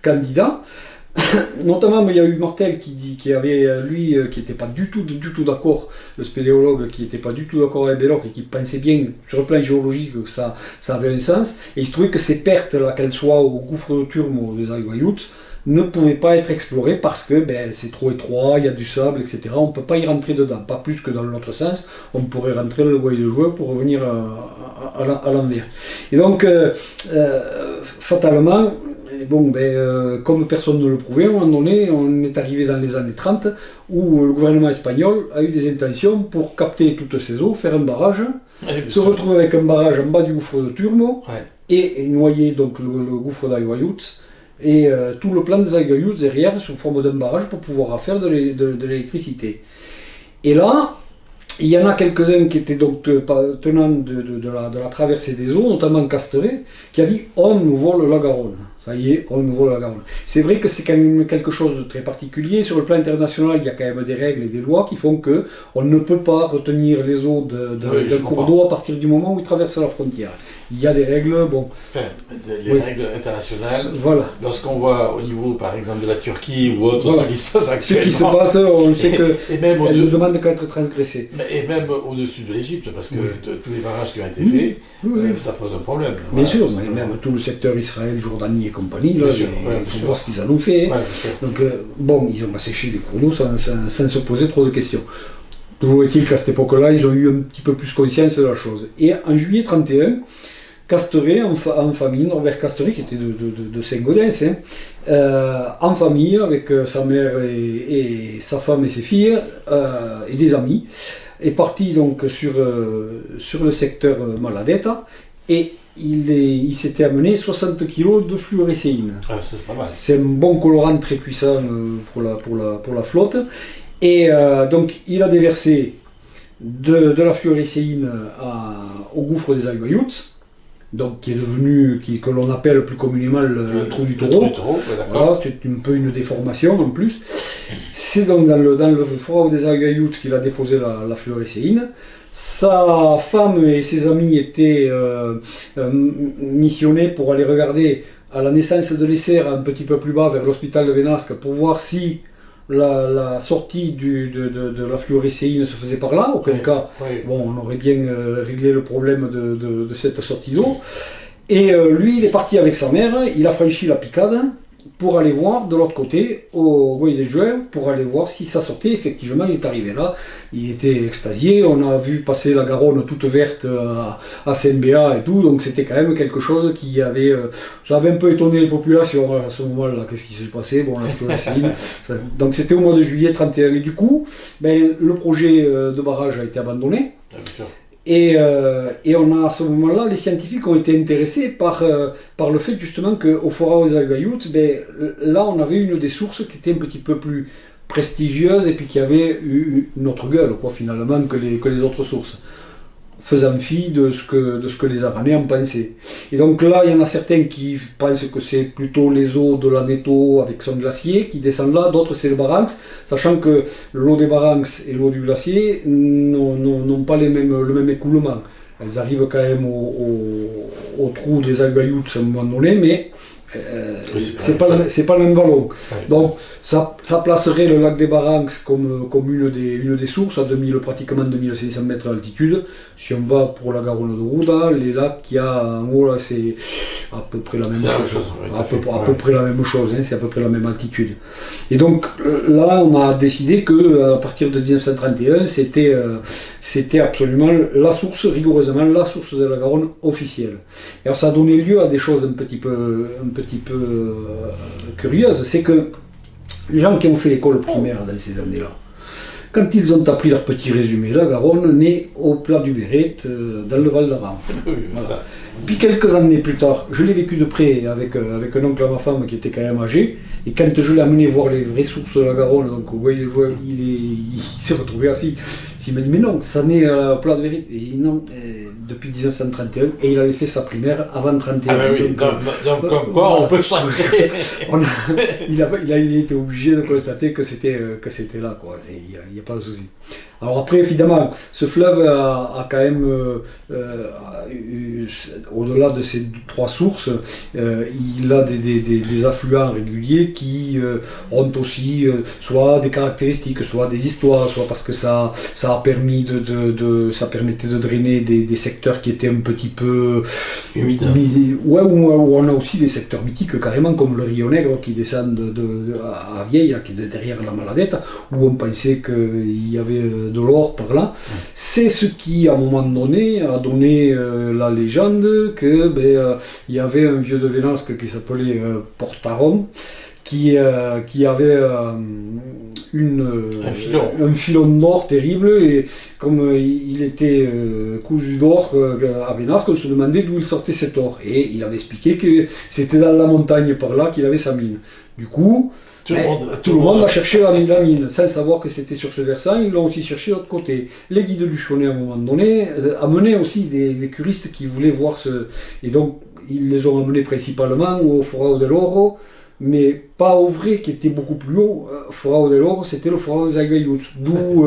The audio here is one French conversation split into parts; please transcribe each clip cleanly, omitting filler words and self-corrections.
candidats. Notamment, il y a eu Martel qui n'était pas du tout d'accord, le spéléologue qui n'était pas du tout d'accord avec Belloc et qui pensait bien sur le plan géologique que ça avait un sens. Et il se trouvait que ces pertes, là, qu'elles soient au gouffre de Turme ou des Aiguayoutes, ne pouvaient pas être explorées parce que c'est trop étroit, il y a du sable, etc. On ne peut pas y rentrer dedans, pas plus que dans l'autre sens. On pourrait rentrer dans le goyer de joueur pour revenir à l'envers. Et donc, fatalement, comme personne ne le prouvait, à un moment donné, on est arrivé dans les années 30 où le gouvernement espagnol a eu des intentions pour capter toutes ces eaux, faire un barrage, se retrouver avec un barrage en bas du gouffre de Turmo et noyer donc le gouffre d'Aiguayoutes et tout le plan des Aiguayoutes derrière sous forme d'un barrage pour pouvoir faire de l'électricité. Et là, il y en a quelques-uns qui étaient donc tenants de la traversée des eaux, notamment Casteret, qui a dit « on nous vole la Garonne ». Ça y est, on nous vole la Garonne. C'est vrai que c'est quand même quelque chose de très particulier. Sur le plan international, il y a quand même des règles et des lois qui font qu'on ne peut pas retenir les eaux d'un cours d'eau à partir du moment où il traverse la frontière. Il y a des règles, les règles internationales. Voilà. Lorsqu'on voit au niveau, par exemple, de la Turquie ou autre, ce qui se passe actuellement. Ce qui se passe, on sait qu'elle ne demande qu'à être transgressée. Et même au-dessus de l'Égypte, parce que tous les barrages qui ont été faits, ça pose un problème. Bien sûr, mais même tout le secteur Israël, Jordanie et compagnie, il faut voir ce qu'ils en ont fait. Donc, ils ont asséché les cours d'eau sans se poser trop de questions. Toujours est-il qu'à cette époque-là, ils ont eu un petit peu plus conscience de la chose. Et en juillet 1931, Casteret, en famille, Norbert Casteret, qui était de Saint-Gaudens, en famille, avec sa mère et sa femme et ses filles, et des amis, est parti donc sur le secteur Maladetta, et il s'était amené 60 kg de fluorescéine. C'est pas mal. C'est un bon colorant très puissant pour la flotte. Et donc il a déversé de la fluorescéine au gouffre des Aiguayoutes, donc qui est devenu, que l'on appelle plus communément le trou du taureau. Voilà, c'est un peu une déformation en plus. C'est donc dans le fort des Aiguayoutes qu'il a déposé la fluorescéine. Sa femme et ses amis étaient missionnés pour aller regarder à la naissance de l'Isère un petit peu plus bas vers l'hôpital de Benasque pour voir si la sortie de la fluorescéine se faisait par là, auquel cas on aurait bien réglé le problème de cette sortie d'eau. Et lui, il est parti avec sa mère, il a franchi la Picade pour aller voir de l'autre côté, au Goyer des Joueurs, pour aller voir si ça sortait. Effectivement, il est arrivé là, il était extasié, on a vu passer la Garonne toute verte à Saint-Béat et tout, donc c'était quand même quelque chose qui avait, ça avait un peu étonné les populations à ce moment-là. Qu'est-ce qui s'est passé? Bon, donc c'était au mois de juillet 1931, et du coup, le projet de barrage a été abandonné. Et on a à ce moment-là, les scientifiques ont été intéressés par le fait justement qu'au Fora aux Aiguayoutes, là on avait une des sources qui était un petit peu plus prestigieuse et puis qui avait une autre gueule finalement que les autres sources, faisant fi de ce que les Aranais en pensaient. Et donc là, il y en a certains qui pensent que c'est plutôt les eaux de l'Aneto avec son glacier qui descendent là, d'autres c'est le Baranx, sachant que l'eau des Baranx et l'eau du glacier n'ont pas le même écoulement. Elles arrivent quand même au trou des Aiguayoutes à un moment donné, mais c'est pas le même vallon. Donc ça placerait le lac des Baranx comme une des sources à pratiquement 2500 mètres d'altitude. Si on va pour la Garonne de Rouda, les lacs qu'il y a en haut là, c'est à peu près la même chose. À peu près la même chose, c'est à peu près la même altitude. Et donc là, on a décidé que à partir de 1931, c'était absolument la source, rigoureusement la source de la Garonne officielle. Et alors ça a donné lieu à des choses un petit peu curieuses, c'est que les gens qui ont fait l'école primaire dans ces années-là, quand ils ont appris leur petit résumé, la Garonne naît au plat du Béret, dans le Val d'Aran. Voilà. Puis quelques années plus tard, je l'ai vécu de près avec un oncle à ma femme qui était quand même âgé, et quand je l'ai amené voir les vraies sources de la Garonne, donc vous voyez, il s'est retrouvé assis Il m'a dit, mais non, ça naît au plat de vérité. J'ai dit non, depuis 1931, et il avait fait sa primaire avant 1931. Ah oui, donc comme quoi voilà. on peut changer. Il été obligé de constater que c'était là, quoi. Il n'y a pas de souci. Alors après, évidemment, ce fleuve a quand même, au-delà de ces 3 sources, il a des affluents réguliers qui ont aussi soit des caractéristiques, soit des histoires, soit parce que ça a permis ça permettait de drainer des secteurs qui étaient un petit peu humides. Ouais, où on a aussi des secteurs mythiques carrément, comme le Rio Negro qui descend à Vieille, qui est derrière la Maladette, où on pensait qu'il y avait de l'or par là. C'est ce qui, à un moment donné, a donné la légende que il y avait un vieux de Vénasque qui s'appelait Portaron, qui avait un filon d'or terrible, et comme il était cousu d'or à Vénasque, on se demandait d'où il sortait cet or. Et il avait expliqué que c'était dans la montagne par là qu'il avait sa mine. Du coup, tout le monde a cherché la mine, sans savoir que c'était sur ce versant. Ils l'ont aussi cherché de l'autre côté. Les guides du Chaunet, à un moment donné, amenaient aussi des curistes qui voulaient voir ce... Et donc, ils les ont amenés principalement au Forao del Oro, mais pas au vrai, qui était beaucoup plus haut. Forao del Oro, c'était le Forao des Aguayuts, d'où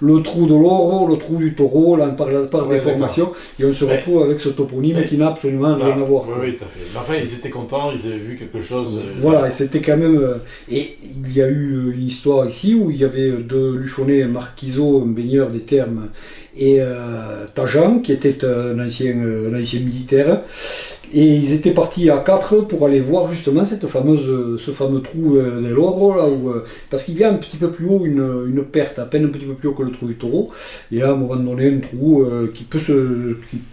le trou de l'Oro, le trou du Taureau, là, par des formations, et on se retrouve avec ce toponyme qui n'a absolument rien à voir. Oui, tout à fait. Mais enfin, ils étaient contents, ils avaient vu quelque chose. Voilà, et c'était quand même... et il y a eu une histoire ici, où il y avait 2 Luchonnais, Marquiseau, un baigneur des Thermes, et Tajan, qui était un ancien militaire. Et ils étaient partis à 4 pour aller voir justement ce fameux trou del Oro, là, parce qu'il y a un petit peu plus haut une perte, à peine un petit peu plus haut que le trou du Taureau, et à un moment donné un trou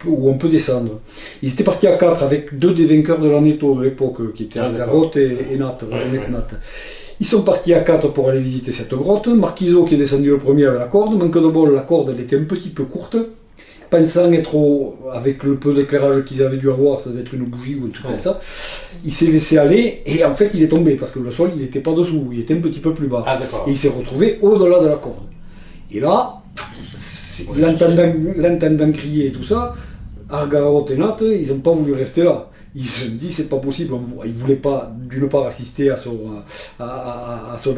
où on peut descendre. Ils étaient partis à 4 avec 2 des vainqueurs de l'Aneto de l'époque, qui étaient Garotte et Nat, Nat. Ils sont partis à 4 pour aller visiter cette grotte. Marquiseau qui est descendu le premier avec la corde, manque de bol, la corde elle était un petit peu courte. Pensant être avec le peu d'éclairage qu'ils avaient dû avoir, ça devait être une bougie ou un truc comme ça, il s'est laissé aller, et en fait il est tombé, parce que le sol il n'était pas dessous, il était un petit peu plus bas. Et il s'est retrouvé au-delà de la corde. Et là, l'entendant crier et tout ça, Argarot et Nat, ils n'ont pas voulu rester là. Ils se sont dit c'est pas possible, ils ne voulaient pas d'une part assister à son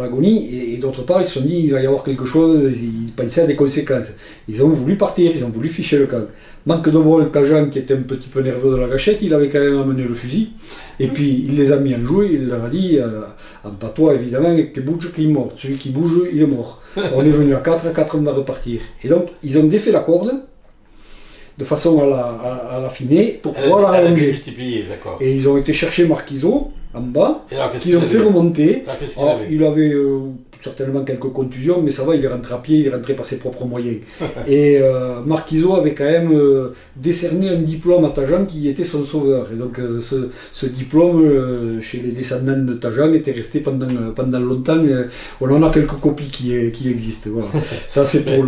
agonie, et d'autre part ils se sont dit il va y avoir quelque chose, ils pensaient à des conséquences. Ils ont voulu partir, ils ont voulu ficher le camp. Manque de bol, Tajan qui était un petit peu nerveux de la gâchette, il avait quand même amené le fusil, et puis il les a mis en jouet, il leur a dit, en patois évidemment, que bouge qui est mort, celui qui bouge il est mort. On est venu à 4 on va repartir. Et donc ils ont défait la corde, de façon à l'affiner pour pouvoir la rallonger. Et ils ont été chercher Marquiseau en bas, qu'ils ont fait remonter. Alors, il avait certainement quelques contusions, mais ça va, il est rentré à pied, il est rentré par ses propres moyens. Et Marquiseau avait quand même décerné un diplôme à Tajan qui était son sauveur. Et donc ce diplôme, chez les descendants de Tajan, était resté pendant longtemps. On en a quelques copies qui existent. Voilà. Ça c'est pour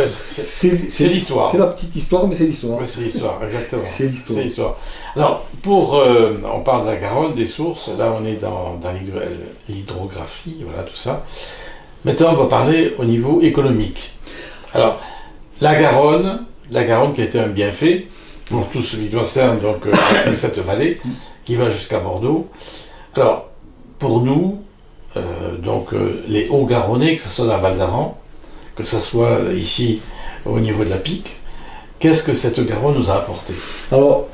c'est l'histoire. C'est la petite histoire, mais c'est l'histoire. C'est l'histoire, exactement. C'est l'histoire. Alors, on parle de la Garonne, des sources, là on est dans l'hydrographie, voilà tout ça. Maintenant on va parler au niveau économique. Alors, la Garonne qui a été un bienfait pour tout ce qui concerne donc cette vallée qui va jusqu'à Bordeaux. Alors, pour nous, les Hauts-Garonnais, que ce soit dans Val d'Aran, que ce soit ici au niveau de la Pique, qu'est-ce que cette Garonne nous a apporté? Alors,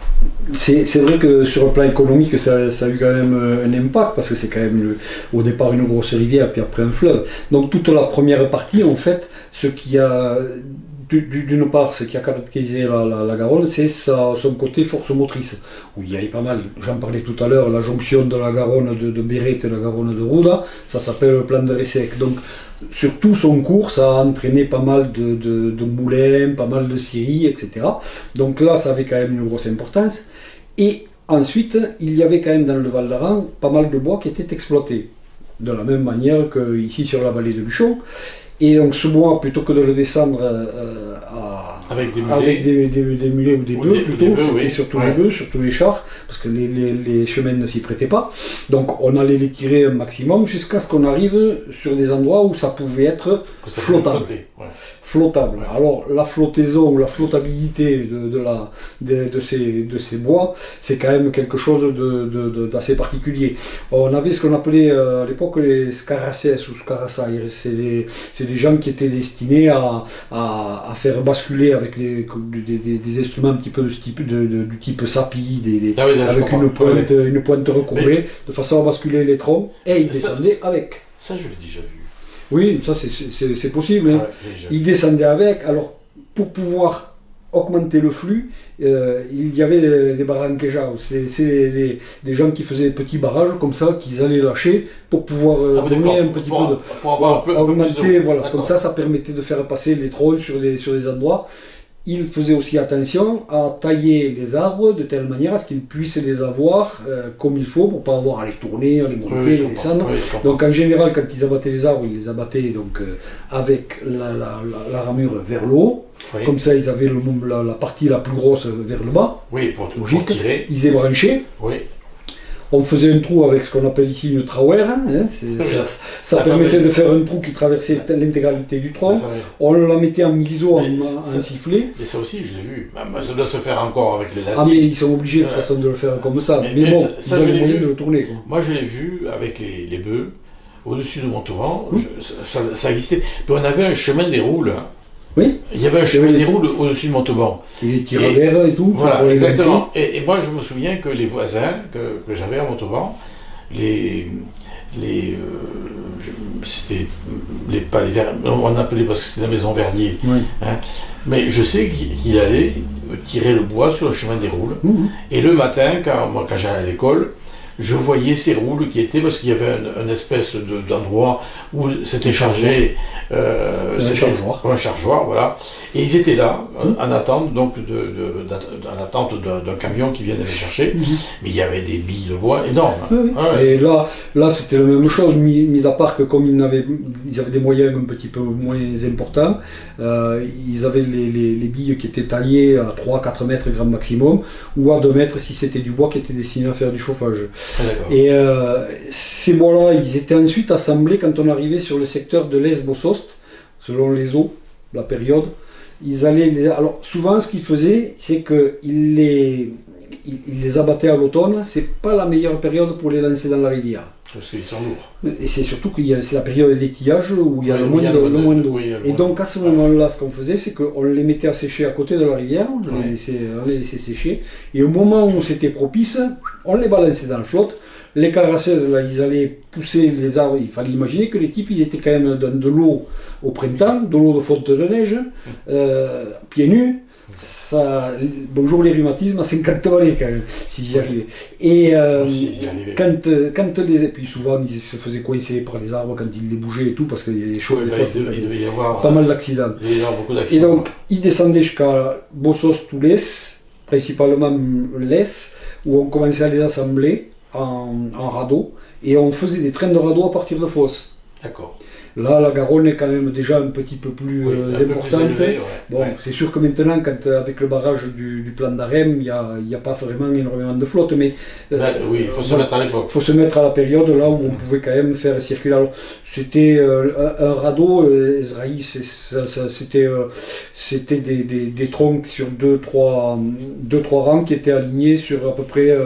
c'est vrai que sur le plan économique, ça a eu quand même un impact, parce que c'est quand même au départ une grosse rivière, puis après un fleuve. Donc toute la première partie, en fait, ce qui a, d'une part, ce qui a caractérisé la Garonne, c'est son côté force motrice, où il y avait pas mal, j'en parlais tout à l'heure, la jonction de la Garonne de Béret et la Garonne de Rouda, ça s'appelle le plan de Ressec. Donc, sur tout son cours, ça a entraîné pas mal de moulins, pas mal de scieries, etc. Donc là, ça avait quand même une grosse importance. Et ensuite, il y avait quand même dans le Val d'Aran pas mal de bois qui étaient exploités, de la même manière qu'ici sur la vallée de Luchon. Et donc ce bois, plutôt que de le descendre Avec des mulets. Avec des mulets ou des bœufs plutôt, c'était surtout les bœufs, surtout les chars, parce que les chemins ne s'y prêtaient pas. Donc on allait les tirer un maximum jusqu'à ce qu'on arrive sur des endroits où ça pouvait être flottable. Flottable. Alors la flottaison ou la flottabilité de ces bois, c'est quand même quelque chose d'assez particulier. On avait ce qu'on appelait à l'époque les scarasses ou scarassaires. C'est des gens qui étaient destinés à faire basculer avec des instruments un petit peu de ce type, du type sapi, avec une pointe recourbée, de façon à basculer les troncs, et ils descendaient avec. Ça, je l'ai déjà vu. Oui, ça c'est possible. Hein. Ils descendaient avec. Alors, pour pouvoir augmenter le flux, il y avait des barranquejas. C'est des gens qui faisaient des petits barrages comme ça, qu'ils allaient lâcher pour pouvoir donner un petit peu de... Pour avoir un peu augmenter, voilà. Comme ça permettait de faire passer les troncs sur des endroits. Il faisait aussi attention à tailler les arbres de telle manière à ce qu'ils puissent les avoir comme il faut pour ne pas avoir à les tourner, à les monter, les descendre. Donc en général, quand ils abattaient les arbres, ils les abattaient donc, avec la ramure vers le haut. Oui. Comme ça, ils avaient la partie la plus grosse vers le bas. Oui, pour tirer. Ils ébranchaient. Oui. On faisait un trou avec ce qu'on appelle ici une trawère. Hein, ça permettait de faire un trou qui traversait l'intégralité du tronc. On la mettait en miso, en sifflet. Et ça aussi, je l'ai vu. Ça doit se faire encore avec les latines. Ah, mais ils sont obligés de toute façon de le faire comme ça. Mais bon, ils ont le moyen de le tourner. Quoi. Moi, je l'ai vu avec les bœufs, au-dessus de Montauban. Ça existait. Puis on avait un chemin des roules. Hein. Oui. Il y avait un chemin des roules au-dessus de Montauban. Et les tiradaires et tout. Voilà, exactement. Et moi, je me souviens que les voisins que j'avais à Montauban, c'était on appelait parce que c'était la maison Vernier. Oui. Hein, mais je sais qu'il allait tirer le bois sur le chemin des roules. Et le matin, quand j'allais à l'école, je voyais ces roules qui étaient, parce qu'il y avait une espèce d'endroit où c'était chargé, un chargeoir, voilà. Et ils étaient là, en attente, donc, en attente d'un camion qui vienne les chercher. Mais il y avait des billes de bois énormes. Oui. Et là c'était la même chose, mis à part que comme ils avaient des moyens un petit peu moins importants, ils avaient les billes qui étaient taillées à 3-4 mètres grand maximum, ou à 2 mètres si c'était du bois qui était destiné à faire du chauffage. Et ces bois-là, ils étaient ensuite assemblés quand on arrivait sur le secteur de l'Est-Bossost, selon les eaux, la période. Alors souvent, ce qu'ils faisaient, c'est qu'ils les abattaient à l'automne. C'est pas la meilleure période pour les lancer dans la rivière. Parce qu'ils sont lourds. Et c'est surtout que c'est la période d'étiage où il y a le moins d'eau. Et donc à ce moment-là, ce qu'on faisait, c'est qu'on les mettait à sécher à côté de la rivière, on les laissait sécher, et au moment où c'était propice, on les balançait dans la flotte. Les carasseuses, là, ils allaient pousser les arbres. Il fallait imaginer que les types, ils étaient quand même dans de l'eau au printemps, de l'eau de fonte de neige, pieds nus. Bonjour les rhumatismes à 50 balais quand même, s'ils y arrivaient. Et et puis souvent ils se faisaient coincer par les arbres quand ils les bougeaient et tout, parce qu'il y avait des choses, il devait y avoir pas mal d'accidents. Il devait y avoir beaucoup d'accidents. Et donc ils descendaient jusqu'à Bossost ou l'Es, principalement l'Es, où on commençait à les assembler en radeaux, et on faisait des trains de radeaux à partir de fosses. D'accord. Là, la Garonne est quand même déjà un petit peu plus importante. C'est sûr que maintenant, avec le barrage du plan d'Arème, il n'y a pas vraiment énormément de flotte, mais il faut se mettre à l'époque. Il faut se mettre à la période là où on pouvait quand même faire circuler. Alors, c'était un radeau, c'était des troncs sur 2-3 rangs qui étaient alignés sur à peu près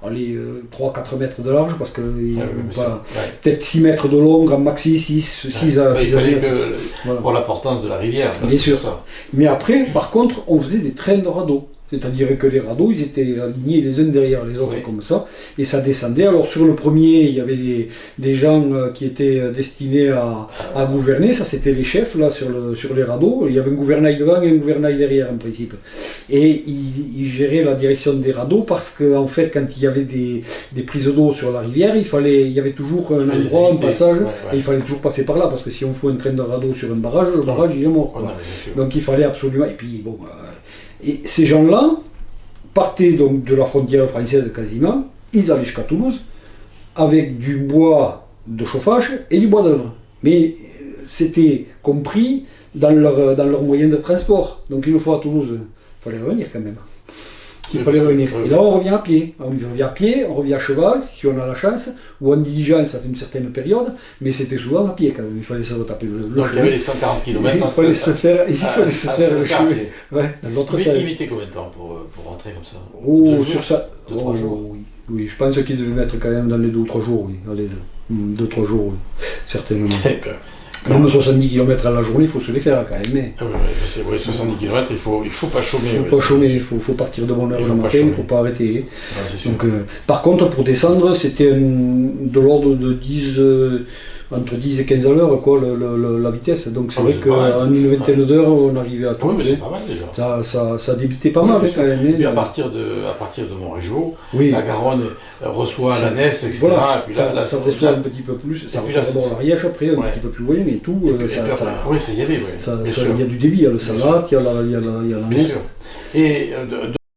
3-4 mètres de large, parce que peut-être 6 mètres de long, grand maxi, 6 à 6 mètres. Pour l'importance de la rivière. Bien sûr. Mais après, par contre, on faisait des trains de radeaux. C'est-à-dire que les radeaux, ils étaient alignés les uns derrière les autres comme ça, et ça descendait. Alors sur le premier, il y avait des gens qui étaient destinés à gouverner, ça c'était les chefs là sur les radeaux. Il y avait un gouvernail devant et un gouvernail derrière en principe. Et ils géraient la direction des radeaux parce qu'en fait, quand il y avait des prises d'eau sur la rivière, il y avait toujours un endroit, un passage, et il fallait toujours passer par là, parce que si on fout un train de radeau sur un barrage, le barrage il est mort. Donc il fallait absolument. Et puis bon. Et ces gens-là partaient donc de la frontière française quasiment, ils allaient jusqu'à Toulouse avec du bois de chauffage et du bois d'œuvre. Mais c'était compris dans leur moyen de transport. Donc une fois à Toulouse, il fallait revenir quand même. Il fallait revenir. Et là, on revient à pied. On revient à pied, on revient à cheval, si on a la chance, ou en diligence à une certaine période, mais c'était souvent à pied quand même. Il fallait se retaper le Donc il y avait les 140 km. Il fallait se faire le chemin. Ouais, dans l'autre sens. Il mettait combien de temps pour rentrer comme ça? Oh, sur ça. 2-3 jours. Oui, je pense qu'il devait mettre quand même dans les 2 ou 3 jours, oui. Allez, 2-3 jours, oui. Certainement. Même 70 km à la journée, il faut se les faire quand même. Mais... Ah oui, je sais, 70 km, il faut pas chômer. Il faut pas chômer, il faut partir de bonne heure le matin, il ne faut pas arrêter. Ouais, donc, par contre, pour descendre, c'était de l'ordre de 10, entre 10 et 15 à l'heure, quoi, la vitesse. Donc c'est vrai qu'en une vingtaine d'heures, on arrivait à tout. Oui, mais c'est pas mal déjà. Ça débitait pas mal quand même. Et puis à partir de Montrégeau, oui. La Garonne reçoit la Nesse, etc. Voilà, et puis ça reçoit un petit peu plus. Ça reçoit d'abord l'Ariège après, un petit peu plus loin, mais tout. Oui, c'est y aller, oui. Il y a du débit, il y a le Salat, il y a la Nesse. Et